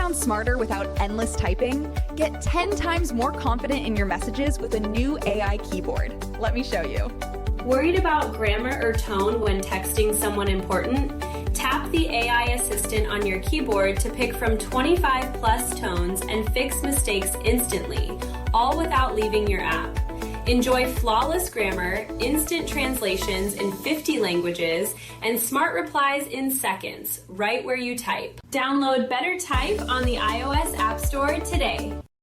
sound smarter without endless typing? Get 10 times more confident in your messages with a new AI keyboard. Let me show you. Worried about grammar or tone when texting someone important? Tap the AI assistant on your keyboard to pick from 25 plus tones and fix mistakes instantly, all without leaving your app. Enjoy flawless grammar, instant translations in 50 languages, and smart replies in seconds, right where you type. Download BetterType on the iOS App Store today.